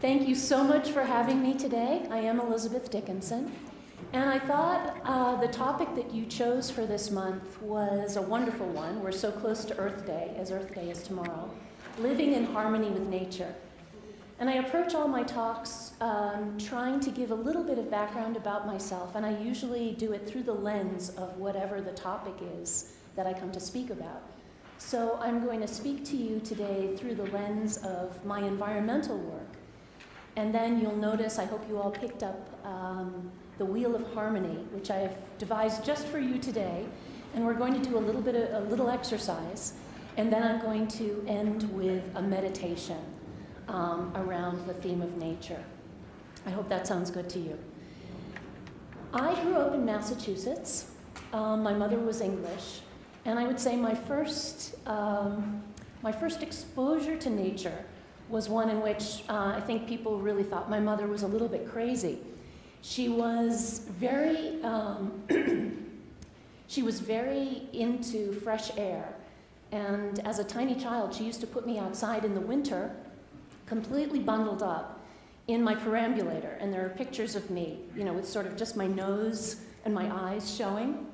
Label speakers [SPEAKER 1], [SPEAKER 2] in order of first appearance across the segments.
[SPEAKER 1] Thank you so much for having me today. I am Elizabeth Dickinson, and I thought the topic that you chose for this month was a wonderful one. We're so close to Earth Day, as Earth Day is tomorrow, living in harmony with nature. And I approach all my talks trying to give a little bit of background about myself, and I usually do it through the lens of whatever the topic is that I come to speak about. So I'm going to speak to you today through the lens of my environmental work. And then you'll notice, I hope you all picked up the Wheel of Harmony, which I have devised just for you today. And we're going to do a little exercise, and then I'm going to end with a meditation around the theme of nature. I hope that sounds good to you. I grew up in Massachusetts. My mother was English, and I would say my first exposure to nature was one in which I think people really thought my mother was a little bit crazy. She was very into fresh air, and as a tiny child, she used to put me outside in the winter, completely bundled up in my perambulator, and there are pictures of me, with sort of just my nose and my eyes showing,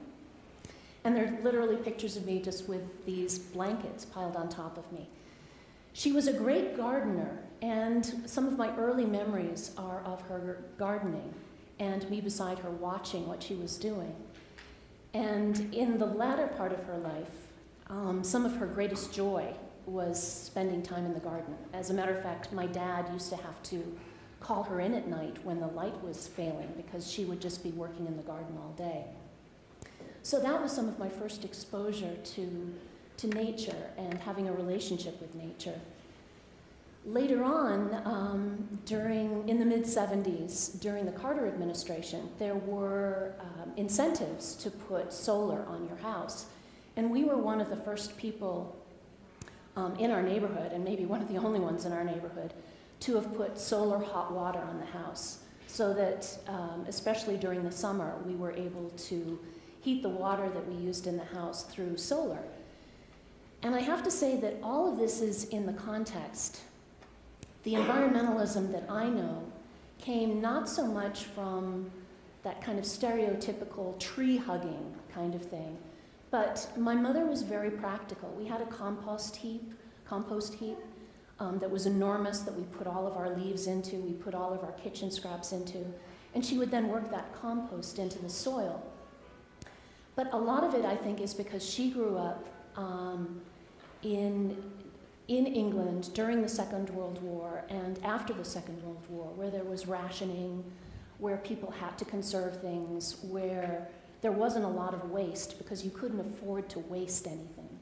[SPEAKER 1] and there are literally pictures of me just with these blankets piled on top of me. She was a great gardener, and some of my early memories are of her gardening and me beside her watching what she was doing. And in the latter part of her life, some of her greatest joy was spending time in the garden. As a matter of fact, my dad used to have to call her in at night when the light was failing because she would just be working in the garden all day. So that was some of my first exposure to nature and having a relationship with nature. Later on, in the mid-'70s, during the Carter administration, there were incentives to put solar on your house. And we were one of the first people in our neighborhood, and maybe one of the only ones in our neighborhood, to have put solar hot water on the house, so that, especially during the summer, we were able to heat the water that we used in the house through solar. And I have to say that all of this is in the context. The environmentalism that I know came not so much from that kind of stereotypical tree-hugging kind of thing, but my mother was very practical. We had a compost heap that was enormous that we put all of our leaves into, we put all of our kitchen scraps into, and she would then work that compost into the soil. But a lot of it, I think, is because she grew up in England during the Second World War and after the Second World War, where there was rationing, where people had to conserve things, where there wasn't a lot of waste because you couldn't afford to waste anything.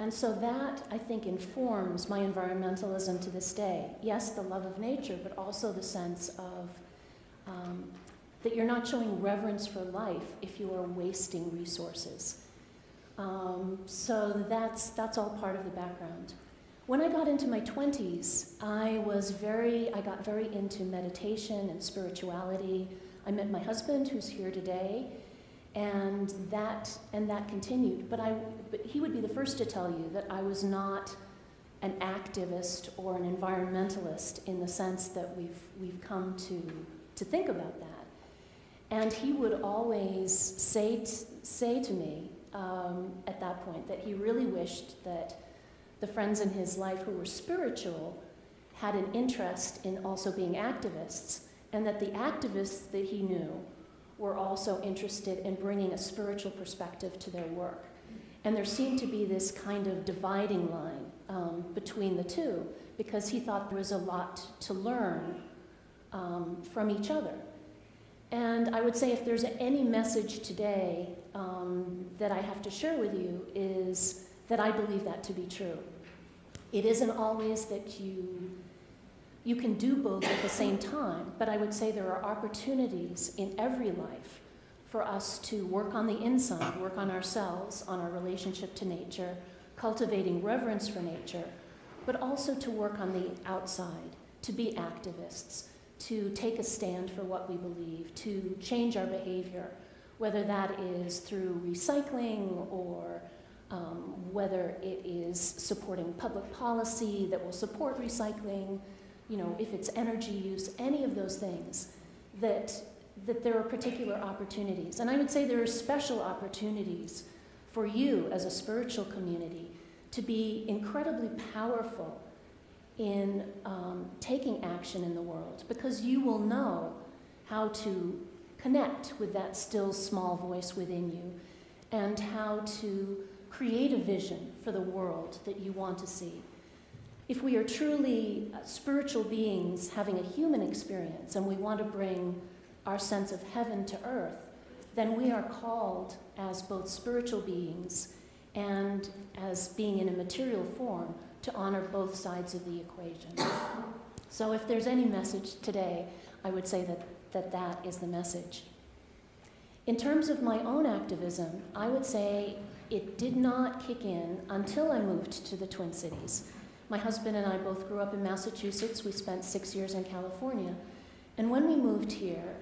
[SPEAKER 1] And so that, I think, informs my environmentalism to this day. Yes, the love of nature, but also the sense of that you're not showing reverence for life if you are wasting resources. So that's all part of the background. When I got into my 20s, I got very into meditation and spirituality. I met my husband, who's here today, and that continued. But he would be the first to tell you that I was not an activist or an environmentalist in the sense that we've come to think about that. And he would always say to me at that point that he really wished that the friends in his life who were spiritual had an interest in also being activists, and that the activists that he knew were also interested in bringing a spiritual perspective to their work. And there seemed to be this kind of dividing line between the two, because he thought there was a lot to learn from each other. And I would say if there's any message today that I have to share with you is that I believe that to be true. It isn't always that you can do both at the same time, but I would say there are opportunities in every life for us to work on the inside, work on ourselves, on our relationship to nature, cultivating reverence for nature, but also to work on the outside, to be activists, to take a stand for what we believe, to change our behavior, whether that is through recycling or whether it is supporting public policy that will support recycling, if it's energy use, any of those things, that there are particular opportunities. And I would say there are special opportunities for you as a spiritual community to be incredibly powerful in taking action in the world, because you will know how to connect with that still small voice within you and how to create a vision for the world that you want to see. If we are truly spiritual beings having a human experience and we want to bring our sense of heaven to earth, then we are called as both spiritual beings and as being in a material form to honor both sides of the equation. So if there's any message today, I would say that is the message. In terms of my own activism, I would say it did not kick in until I moved to the Twin Cities. My husband and I both grew up in Massachusetts. We spent 6 years in California. And when we moved here,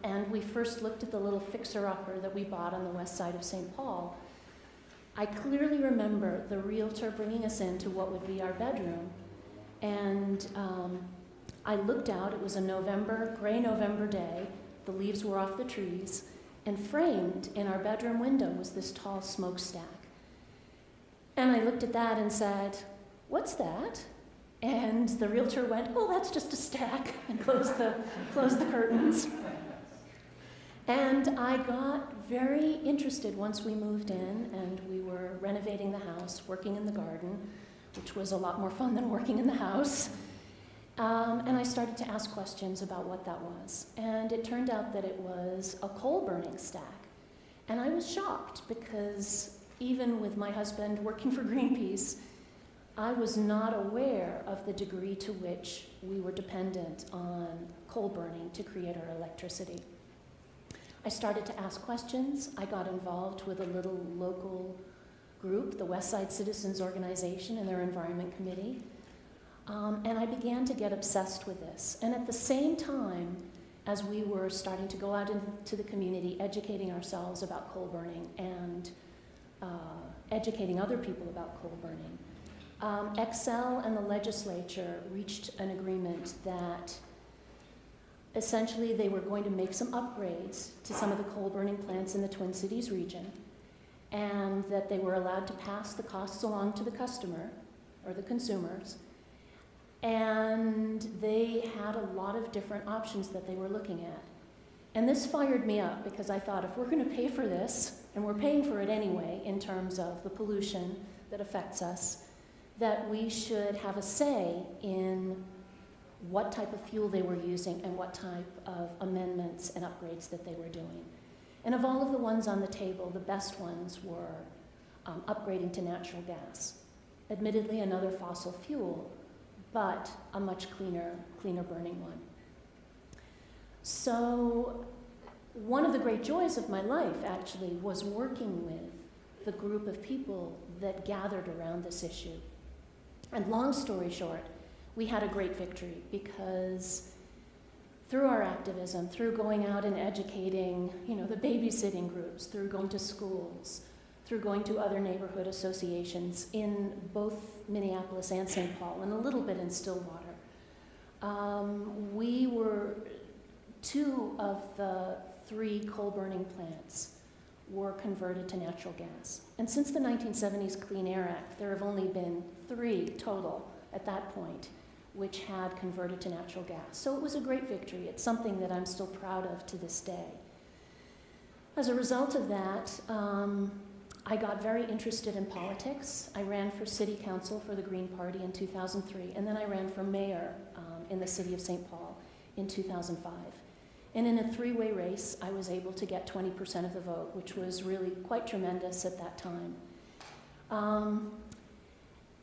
[SPEAKER 1] and we first looked at the little fixer-upper that we bought on the west side of St. Paul, I clearly remember the realtor bringing us into what would be our bedroom. And I looked out. It was a gray November day. The leaves were off the trees. And framed in our bedroom window was this tall smokestack. And I looked at that and said, "What's that?" And the realtor went, "Oh, that's just a stack," and closed the curtains. And I got very interested once we moved in and we were renovating the house, working in the garden, which was a lot more fun than working in the house. And I started to ask questions about what that was. And it turned out that it was a coal-burning stack. And I was shocked because even with my husband working for Greenpeace, I was not aware of the degree to which we were dependent on coal burning to create our electricity. I started to ask questions. I got involved with a little local group, the Westside Citizens Organization, and their environment committee. And I began to get obsessed with this. And at the same time, as we were starting to go out into the community, educating ourselves about coal burning and educating other people about coal burning, Excel and the legislature reached an agreement that essentially they were going to make some upgrades to some of the coal burning plants in the Twin Cities region, and that they were allowed to pass the costs along to the customer or the consumers. And they had a lot of different options that they were looking at. And this fired me up because I thought, if we're going to pay for this, and we're paying for it anyway in terms of the pollution that affects us, that we should have a say in what type of fuel they were using and what type of amendments and upgrades that they were doing. And of all of the ones on the table, the best ones were upgrading to natural gas. Admittedly, another fossil fuel, but a much cleaner burning one. So one of the great joys of my life, actually, was working with the group of people that gathered around this issue. And long story short, we had a great victory because through our activism, through going out and educating, the babysitting groups, through going to schools, through going to other neighborhood associations in both Minneapolis and St. Paul, and a little bit in Stillwater, we were 2 of the 3 coal-burning plants were converted to natural gas. And since the 1970s Clean Air Act, there have only been 3 total at that point which had converted to natural gas. So it was a great victory. It's something that I'm still proud of to this day. As a result of that, I got very interested in politics. I ran for city council for the Green Party in 2003, and then I ran for mayor in the city of St. Paul in 2005. And in a 3-way race, I was able to get 20% of the vote, which was really quite tremendous at that time.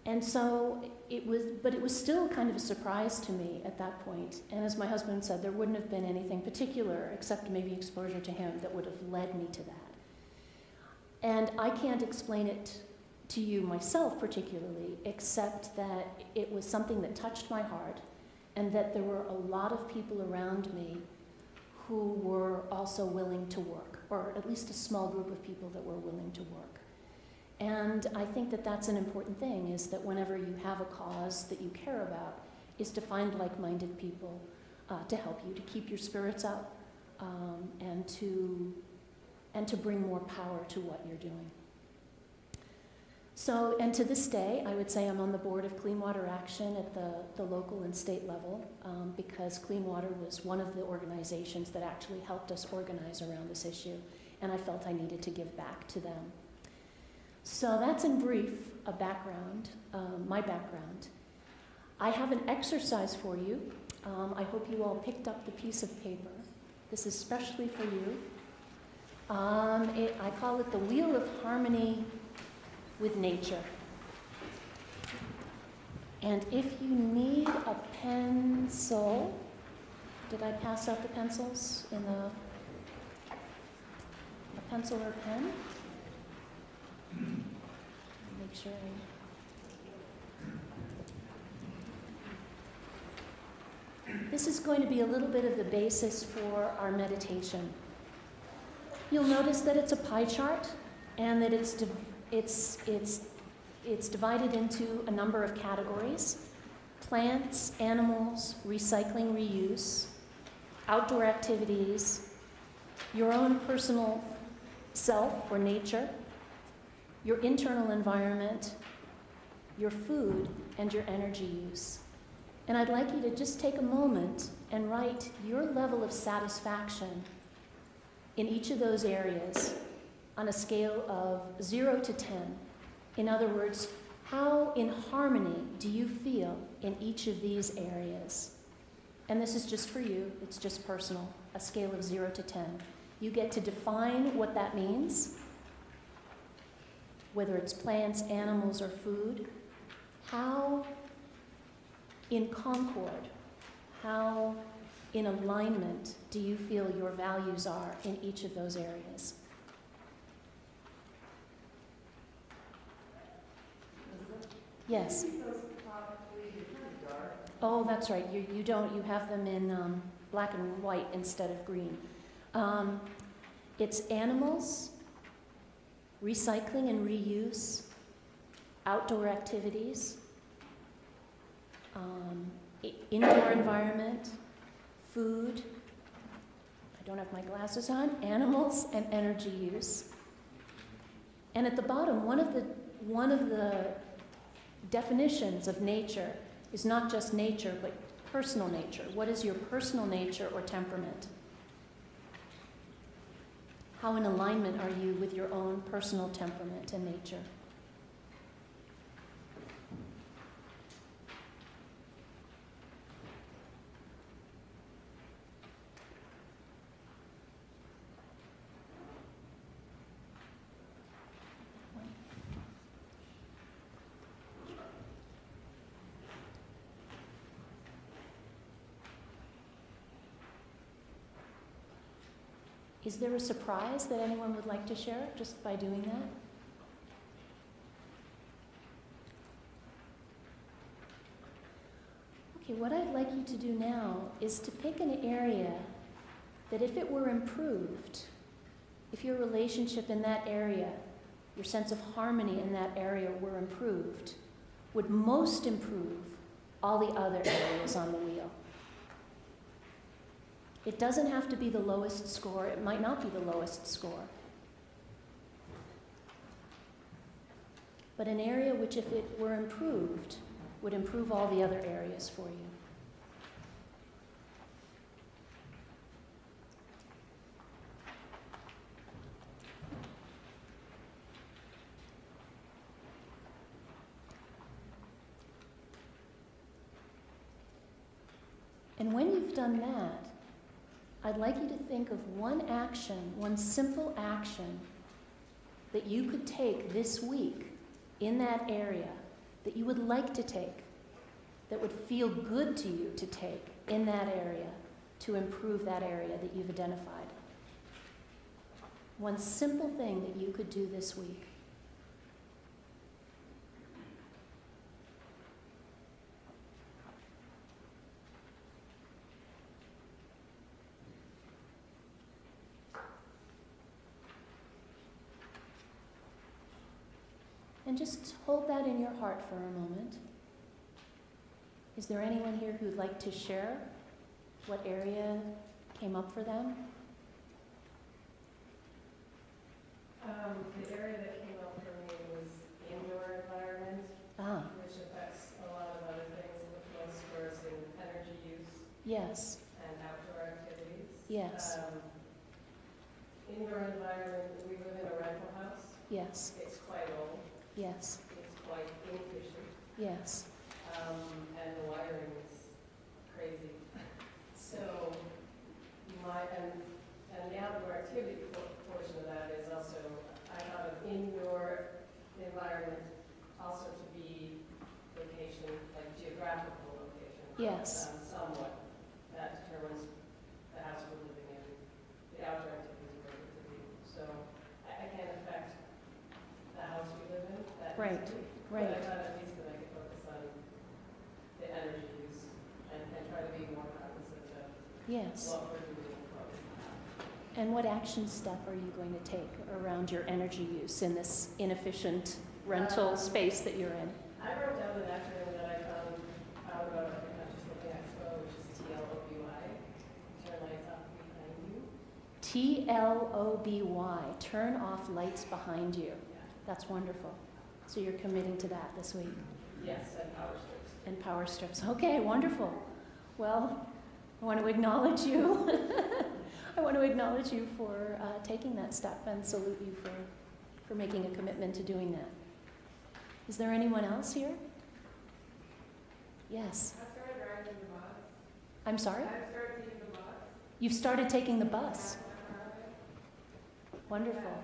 [SPEAKER 1] And so it was still kind of a surprise to me at that point. And as my husband said, there wouldn't have been anything particular, except maybe exposure to him, that would have led me to that. And I can't explain it to you myself particularly, except that it was something that touched my heart, and that there were a lot of people around me who were also willing to work, or at least a small group of people that were willing to work. And I think that that's an important thing, is that whenever you have a cause that you care about, is to find like-minded people to help you, to keep your spirits up, and to bring more power to what you're doing. So, and to this day, I would say I'm on the board of Clean Water Action at the local and state level, because Clean Water was one of the organizations that actually helped us organize around this issue, and I felt I needed to give back to them. So that's in brief a background, my background. I have an exercise for you. I hope you all picked up the piece of paper. This is especially for you. I call it the Wheel of Harmony with Nature. And if you need a pencil, did I pass out the pencils in a pencil or pen? Make sure This is going to be a little bit of the basis for our meditation. You'll notice that it's a pie chart and that it's divided into a number of categories: plants, animals, recycling, reuse, outdoor activities, your own personal self or nature, your internal environment, your food, and your energy use. And I'd like you to just take a moment and write your level of satisfaction in each of those areas on a scale of 0 to 10. In other words, how in harmony do you feel in each of these areas? And this is just for you, it's just personal, a scale of 0 to 10. You get to define what that means, whether it's plants, animals, or food. How in concord, how in alignment do you feel your values are in each of those areas? Yes. Oh, that's right. You don't. You have them in black and white instead of green. It's animals, recycling and reuse, outdoor activities, indoor environment, food, I don't have my glasses on, animals, and energy use. And at the bottom, one of the definitions of nature is not just nature, but personal nature. What is your personal nature or temperament? How in alignment are you with your own personal temperament and nature? Is there a surprise that anyone would like to share just by doing that? Okay, what I'd like you to do now is to pick an area that if it were improved, if your relationship in that area, your sense of harmony in that area were improved, would most improve all the other areas on the wheel. It doesn't have to be the lowest score. It might not be the lowest score. But an area which, if it were improved, would improve all the other areas for you. And when you've done that, I'd like you to think of one action, one simple action that you could take this week in that area that you would like to take, that would feel good to you to take in that area to improve that area that you've identified. One simple thing that you could do this week. And just hold that in your heart for a moment. Is there anyone here who'd like to share what area came up for them?
[SPEAKER 2] The area that came up for me was indoor environment, which affects a lot of other things, which most for us in energy use
[SPEAKER 1] Yes,
[SPEAKER 2] and outdoor activities.
[SPEAKER 1] yes,
[SPEAKER 2] Indoor environment, we live in a rental house.
[SPEAKER 1] yes,
[SPEAKER 2] It's quite old.
[SPEAKER 1] yes,
[SPEAKER 2] It's quite inefficient.
[SPEAKER 1] yes,
[SPEAKER 2] And the wiring is crazy. So and the outdoor activity portion of that is also, I thought of indoor environment also to be location, like geographical location.
[SPEAKER 1] yes,
[SPEAKER 2] Somewhat. That determines the house we're living in, the outdoor activities we're able to do. So I can't affect the house we live in. That
[SPEAKER 1] Right,
[SPEAKER 2] easily.
[SPEAKER 1] right.
[SPEAKER 2] But I thought at least that I could focus on the energy use and try to be more cognizant of
[SPEAKER 1] yes.
[SPEAKER 2] what we're doing.
[SPEAKER 1] And what action step are you going to take around your energy use in this inefficient rental space that you're in?
[SPEAKER 2] I wrote down an acronym that I found out about at the Conscious Living Expo, which is TLOBY. Turn lights off behind you.
[SPEAKER 1] TLOBY, turn off lights behind you.
[SPEAKER 2] Yeah.
[SPEAKER 1] That's wonderful. So you're committing to that this week.
[SPEAKER 2] Yes, and power strips.
[SPEAKER 1] And power strips. Okay, wonderful. Well, I want to acknowledge you. I want to acknowledge you for taking that step and salute you for making a commitment to doing that. Is there anyone else here? Yes.
[SPEAKER 2] I started driving the bus.
[SPEAKER 1] I'm sorry?
[SPEAKER 2] I started taking the bus.
[SPEAKER 1] You've started taking the bus. Wonderful.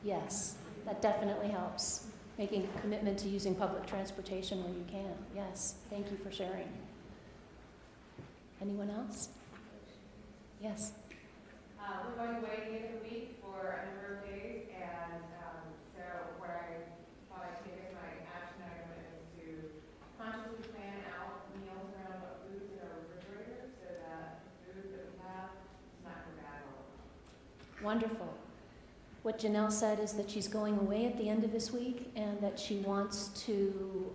[SPEAKER 1] Yes, that definitely helps. Making a commitment to using public transportation when you can. Yes, thank you for sharing. Anyone else? Yes.
[SPEAKER 3] We're going away at the end of the week for a number of days, and so what I thought I'd take as my action item is to consciously plan out meals around what foods in our refrigerator so that the food that we have is not go bad all the time.
[SPEAKER 1] Wonderful. What Janelle said is that she's going away at the end of this week and that she wants to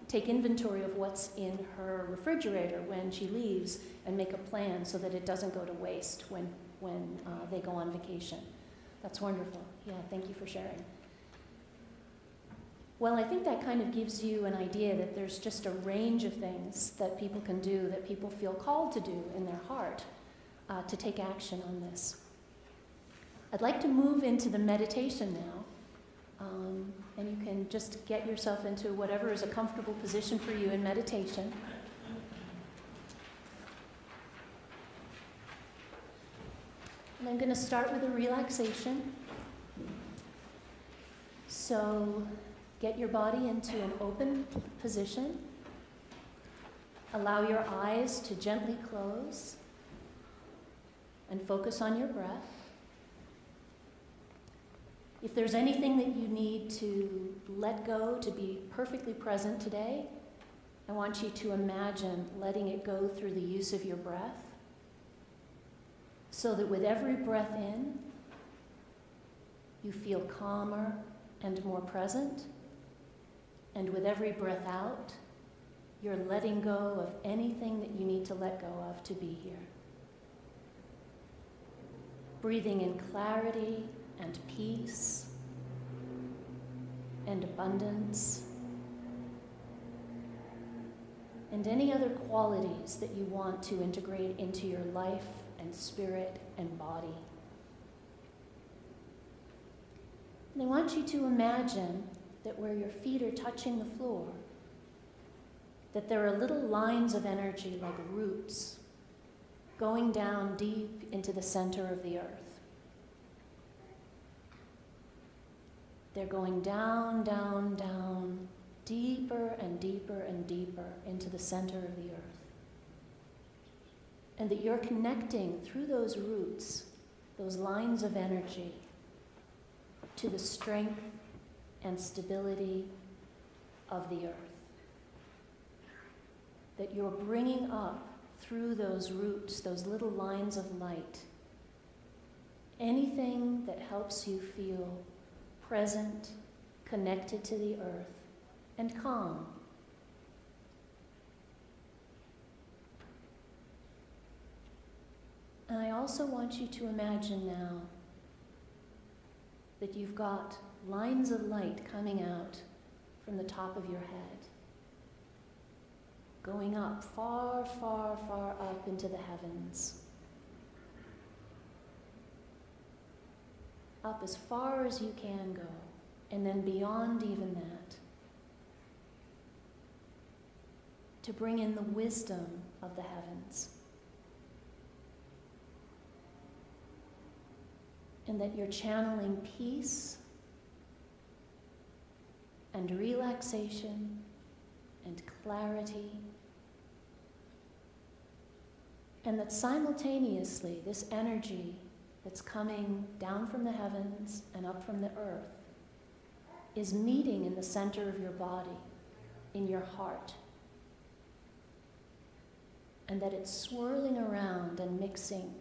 [SPEAKER 1] take inventory of what's in her refrigerator when she leaves and make a plan so that it doesn't go to waste when they go on vacation. That's wonderful. Yeah, thank you for sharing. Well, I think that kind of gives you an idea that there's just a range of things that people can do, that people feel called to do in their heart to take action on this. I'd like to move into the meditation now, and you can just get yourself into whatever is a comfortable position for you in meditation. And I'm going to start with a relaxation. So get your body into an open position. Allow your eyes to gently close and focus on your breath. If there's anything that you need to let go to be perfectly present today, I want you to imagine letting it go through the use of your breath, so that with every breath in, you feel calmer and more present, and with every breath out, you're letting go of anything that you need to let go of to be here. Breathing in clarity and peace and abundance and any other qualities that you want to integrate into your life and spirit and body. And I want you to imagine that where your feet are touching the floor, that there are little lines of energy like roots going down deep into the center of the earth. They're going down, down, down, deeper and deeper and deeper into the center of the earth. And that you're connecting through those roots, those lines of energy, to the strength and stability of the earth. That you're bringing up through those roots, those little lines of light, anything that helps you feel present, connected to the earth, and calm. And I also want you to imagine now that you've got lines of light coming out from the top of your head, going up far, far, far up into the heavens. Up as far as you can go, and then beyond even that, to bring in the wisdom of the heavens. And that you're channeling peace and relaxation and clarity. And that simultaneously, this energy that's coming down from the heavens and up from the earth is meeting in the center of your body, in your heart. And that it's swirling around and mixing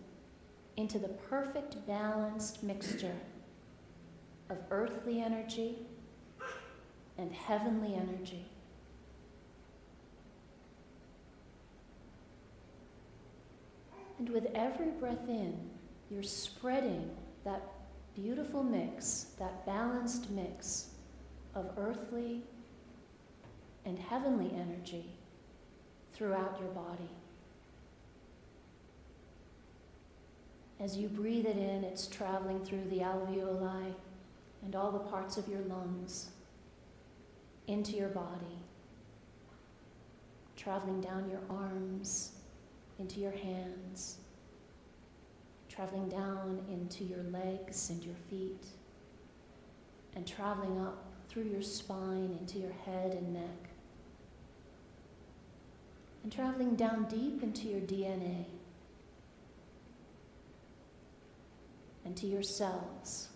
[SPEAKER 1] into the perfect balanced mixture of earthly energy and heavenly energy. And with every breath in, you're spreading that beautiful mix, that balanced mix of earthly and heavenly energy throughout your body. As you breathe it in, it's traveling through the alveoli and all the parts of your lungs into your body, traveling down your arms, into your hands, traveling down into your legs and your feet, and traveling up through your spine into your head and neck, and traveling down deep into your DNA and to your cells,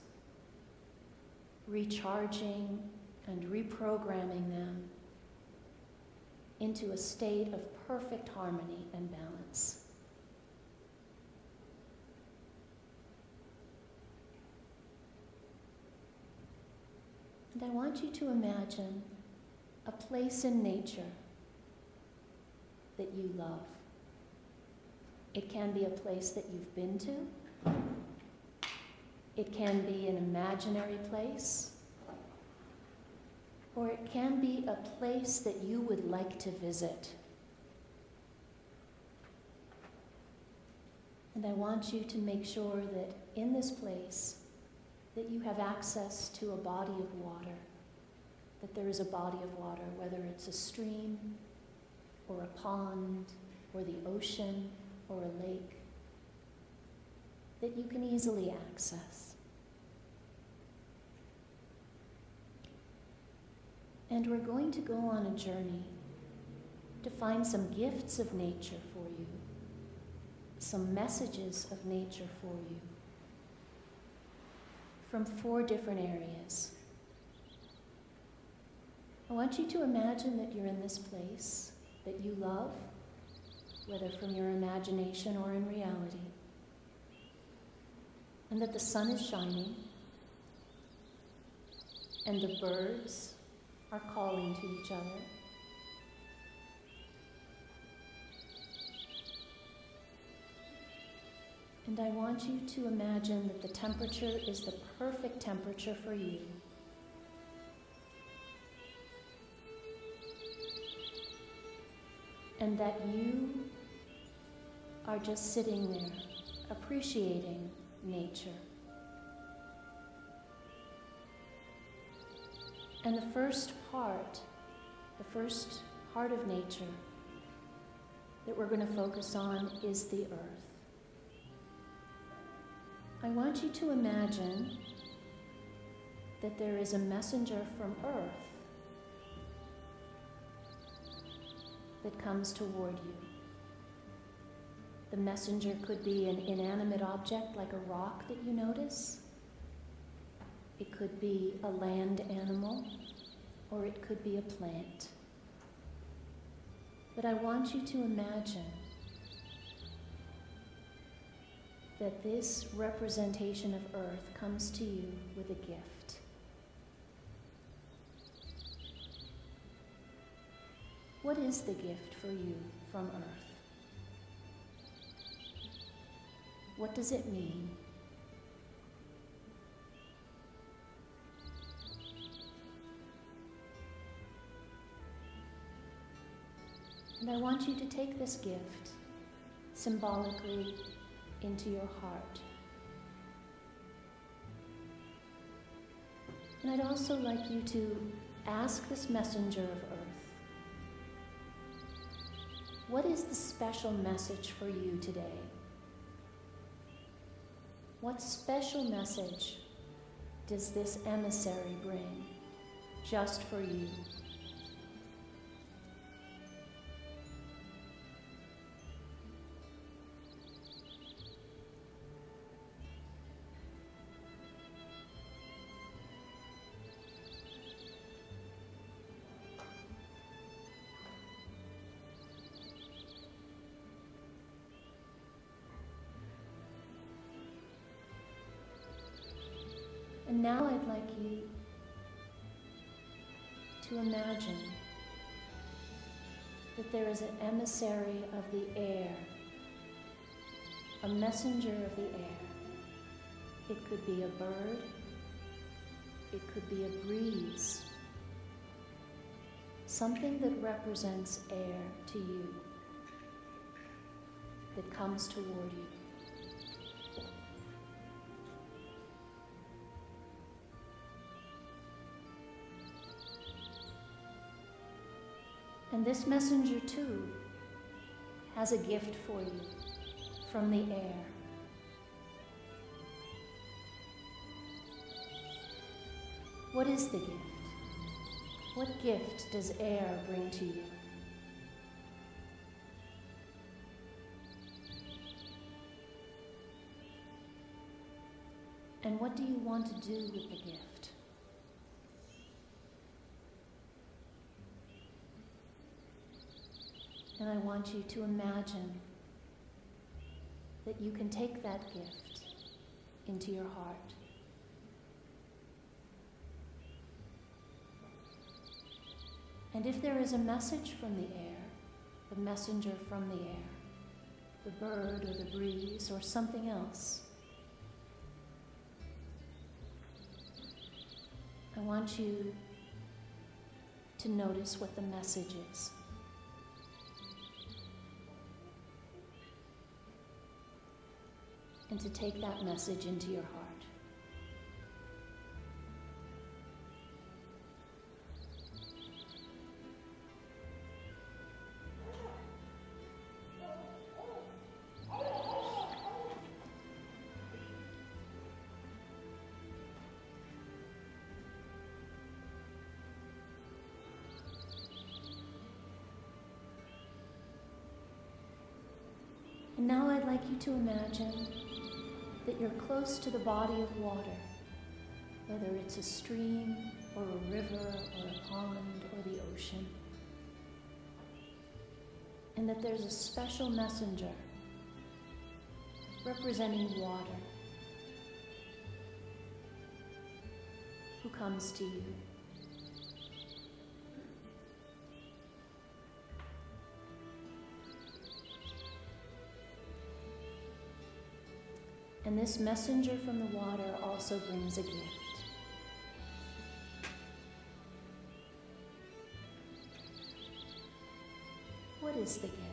[SPEAKER 1] recharging and reprogramming them into a state of perfect harmony and balance. And I want you to imagine a place in nature that you love. It can be a place that you've been to. It can be an imaginary place. Or it can be a place that you would like to visit. And I want you to make sure that in this place that you have access to a body of water, that there is a body of water, whether it's a stream or a pond or the ocean or a lake, that you can easily access. And we're going to go on a journey to find some gifts of nature for you, some messages of nature for you, from 4 different areas. I want you to imagine that you're in this place that you love, whether from your imagination or in reality, and that the sun is shining, and the birds are calling to each other. And I want you to imagine that the temperature is the perfect temperature for you. And that you are just sitting there, appreciating nature. And the first part of nature that we're going to focus on is the earth. I want you to imagine that there is a messenger from earth that comes toward you. The messenger could be an inanimate object like a rock that you notice. It could be a land animal, or it could be a plant. But I want you to imagine that this representation of earth comes to you with a gift. What is the gift for you from earth? What does it mean? And I want you to take this gift symbolically into your heart. And I'd also like you to ask this messenger of earth, what is the special message for you today? What special message does this emissary bring just for you? And now I'd like you to imagine that there is an emissary of the air, a messenger of the air. It could be a bird, it could be a breeze, something that represents air to you, that comes toward you. And this messenger, too, has a gift for you from the air. What is the gift? What gift does air bring to you? And what do you want to do with the gift? And I want you to imagine that you can take that gift into your heart. And if there is a message from the air, the messenger from the air, the bird or the breeze or something else, I want you to notice what the message is. And to take that message into your heart. And now I'd like you to imagine that you're close to the body of water, whether it's a stream or a river or a pond or the ocean, and that there's a special messenger representing water who comes to you. And this messenger from the water also brings a gift. What is the gift?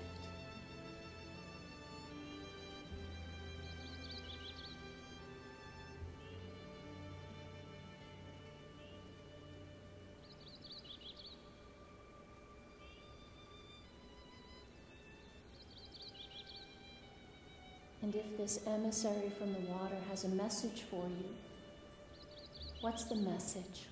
[SPEAKER 1] And if this emissary from the water has a message for you, what's the message?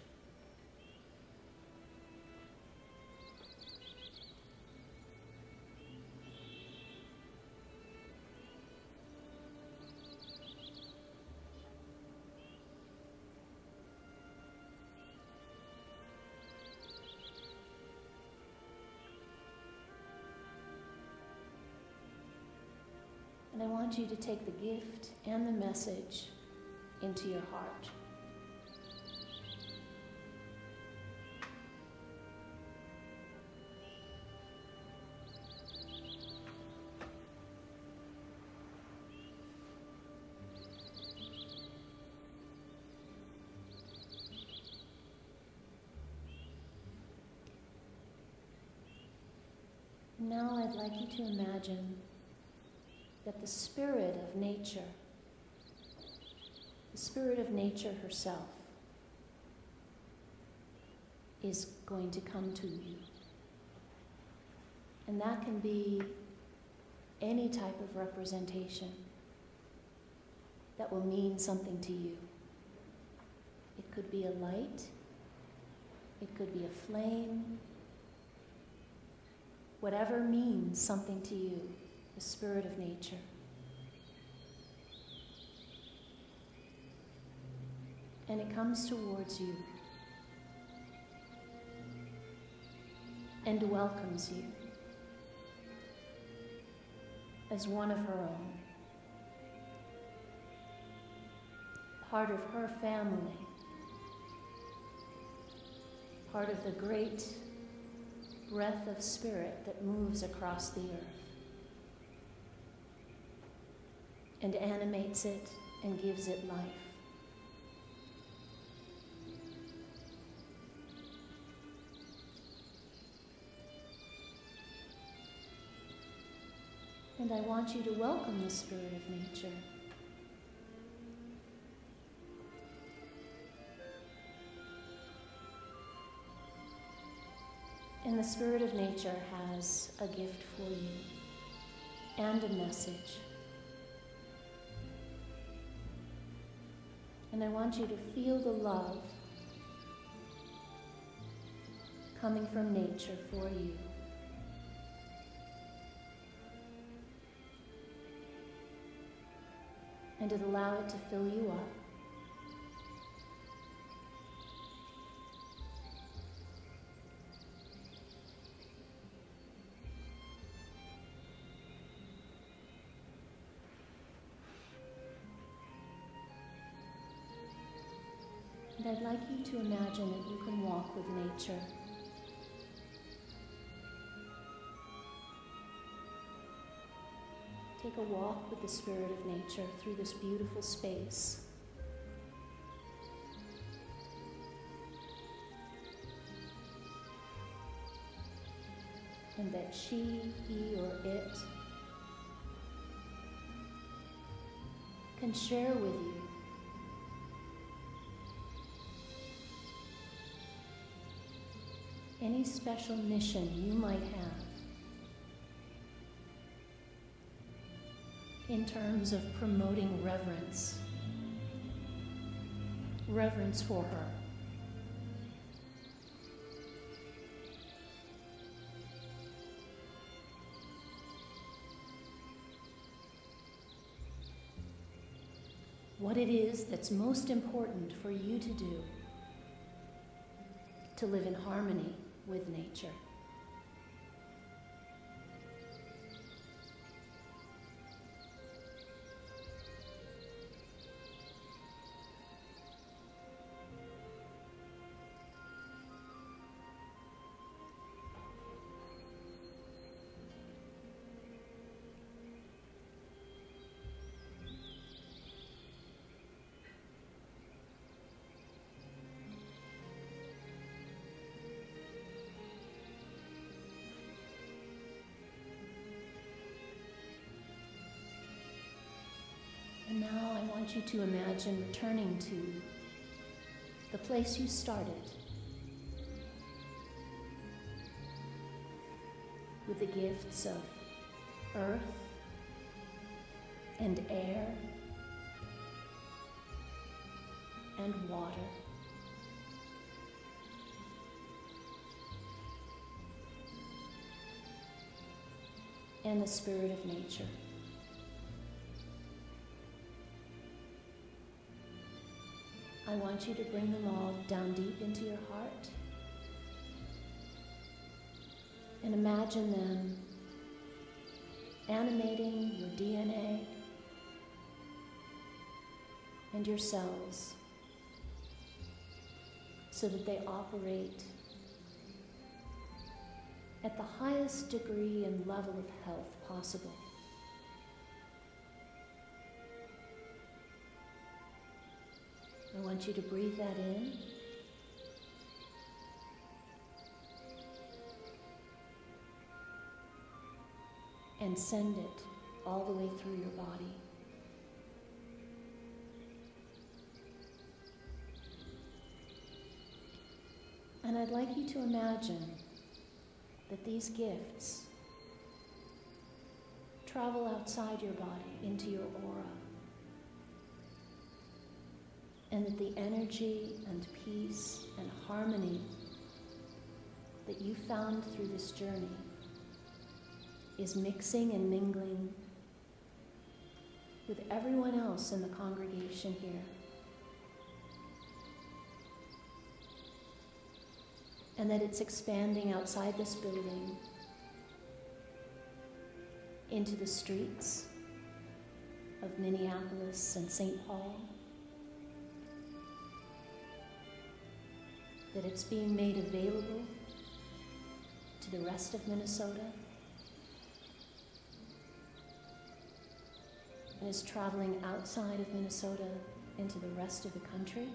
[SPEAKER 1] And I want you to take the gift and the message into your heart. Now I'd like you to imagine that the spirit of nature herself, is going to come to you. And that can be any type of representation that will mean something to you. It could be a light, it could be a flame, whatever means something to you, the spirit of nature. And it comes towards you and welcomes you as one of her own, part of her family, part of the great breath of spirit that moves across the earth and animates it and gives it life. And I want you to welcome the spirit of nature. And the spirit of nature has a gift for you and a message. And I want you to feel the love coming from nature for you. And to allow it to fill you up. And I'd like you to imagine that you can walk with nature. Take a walk with the spirit of nature through this beautiful space. And that she, he, or it can share with you any special mission you might have in terms of promoting reverence for her. What it is that's most important for you to do to live in harmony with nature. And now I want you to imagine returning to the place you started, with the gifts of earth and air and water. And the spirit of nature. I want you to bring them all down deep into your heart and imagine them animating your DNA and your cells so that they operate at the highest degree and level of health possible. I want you to breathe that in. and send it all the way through your body. And I'd like you to imagine that these gifts travel outside your body into your aura, and that the energy and peace and harmony that you found through this journey is mixing and mingling with everyone else in the congregation here. And that it's expanding outside this building into the streets of Minneapolis and St. Paul. That it's being made available to the rest of Minnesota and is traveling outside of Minnesota into the rest of the country,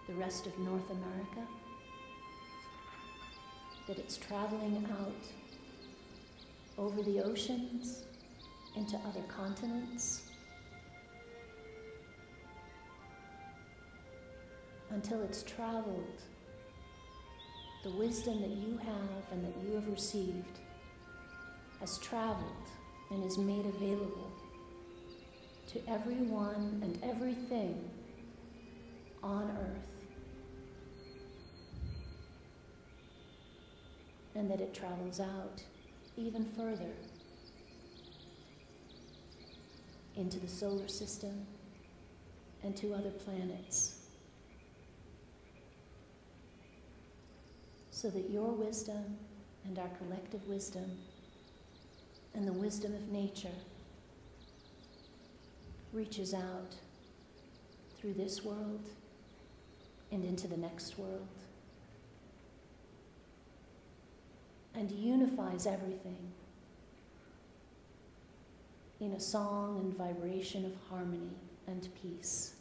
[SPEAKER 1] the rest of North America, that it's traveling out over the oceans into other continents, until it's traveled. The wisdom that you have and that you have received has traveled and is made available to everyone and everything on earth. And that it travels out even further into the solar system and to other planets, so that your wisdom and our collective wisdom and the wisdom of nature reaches out through this world and into the next world and unifies everything in a song and vibration of harmony and peace.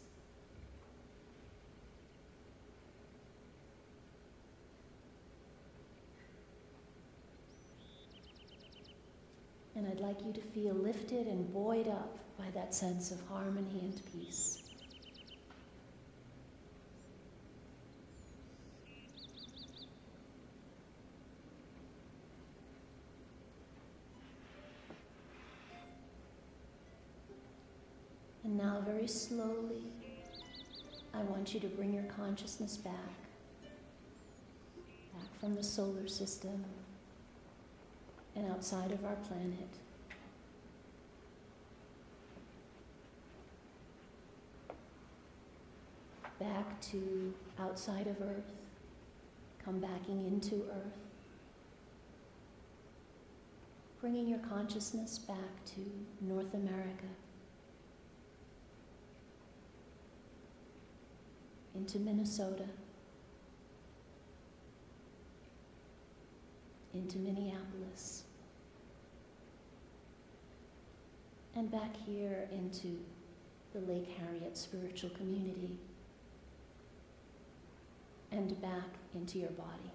[SPEAKER 1] And I'd like you to feel lifted and buoyed up by that sense of harmony and peace. And now, very slowly, I want you to bring your consciousness back from the solar system and outside of our planet. Back to outside of Earth, come backing into Earth. Bringing your consciousness back to North America, into Minnesota, into Minneapolis, and back here into the Lake Harriet spiritual community, and back into your body.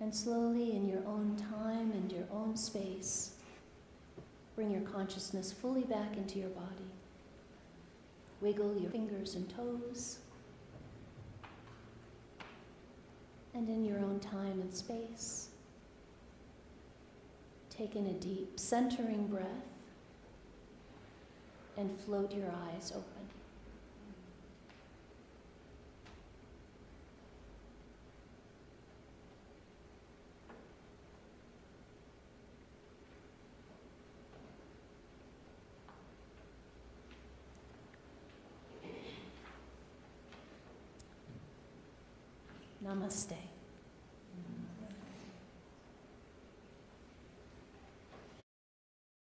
[SPEAKER 1] And slowly, in your own time and your own space, bring your consciousness fully back into your body. Wiggle your fingers and toes. And in your own time and space, take in a deep, centering breath and float your eyes open. Namaste.